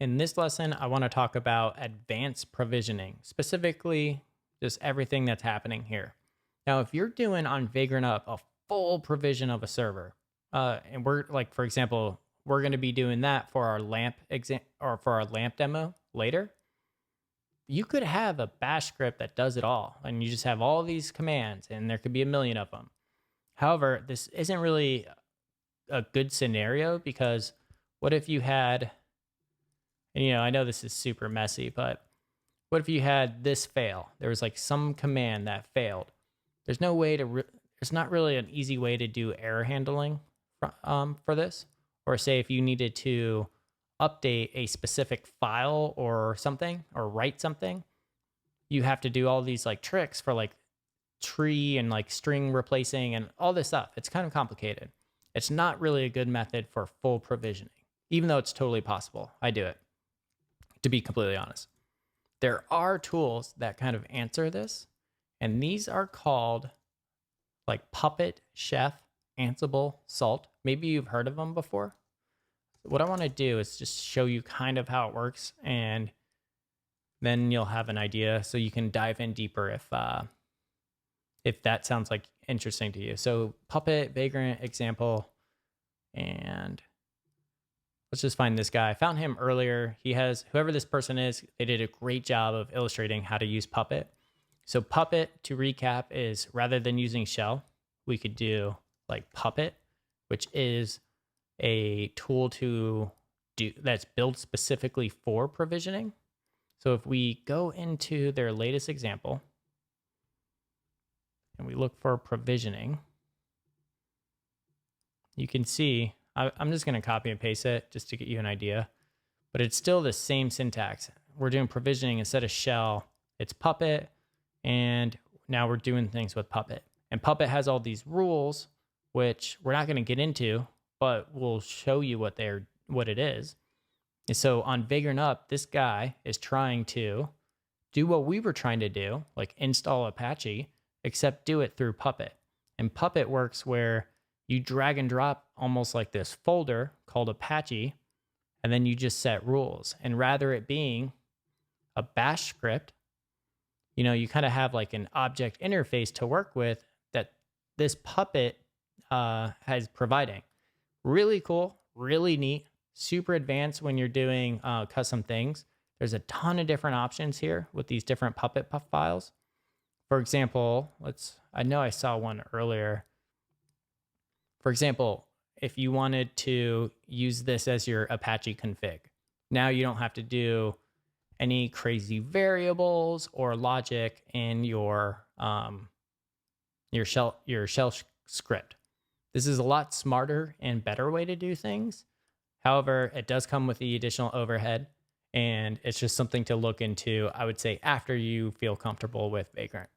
In this lesson, I want to talk about advanced provisioning, specifically just everything that's happening here. Now, if you're doing on Vagrant Up a full provision of a server, and we're like, for example, we're going to be doing that for our lamp exam or for our lamp demo later. You could have a bash script that does it all, and you just have all these commands, and there could be a million of them. However, this isn't really a good scenario because what if you had, and I know this is super messy, but what if you had this fail? There was like some command that failed. There's no way to, there's not really an easy way to do error handling for this. Or say if you needed to update a specific file or something, or write something, you have to do all these like tricks for like tree and like string replacing and all this stuff. It's kind of complicated. It's not really a good method for full provisioning, even though it's totally possible. I do it, to be completely honest. There are tools that kind of answer this, and these are called like Puppet, Chef, Ansible, Salt. Maybe you've heard of them before. What I want to do is just show you kind of how it works, and then you'll have an idea so you can dive in deeper if that sounds like interesting to you. So Puppet, Vagrant example, and let's just find this guy. I found him earlier. He has, whoever this person is, they did a great job of illustrating how to use Puppet. So Puppet, to recap, is rather than using shell, we could do like Puppet, which is a tool to do that's built specifically for provisioning. So if we go into their latest example and we look for provisioning, you can see, I'm just going to copy and paste it just to get you an idea, but it's still the same syntax. We're doing provisioning instead of shell. It's Puppet, and now we're doing things with Puppet. And Puppet has all these rules, which we're not going to get into, but we'll show you what it is. And so on Vagrant Up, this guy is trying to do what we were trying to do, like install Apache, except do it through Puppet. And Puppet works where you drag and drop almost like this folder called Apache, and then you just set rules. And rather it being a bash script, you kind of have like an object interface to work with that this Puppet has providing. Really cool, really neat, super advanced when you're doing custom things. There's a ton of different options here with these different Puppet files. For example, I know I saw one earlier. For example, if you wanted to use this as your Apache config, now you don't have to do any crazy variables or logic in your shell script. This is a lot smarter and better way to do things. However, it does come with the additional overhead, and it's just something to look into, I would say, after you feel comfortable with Vagrant.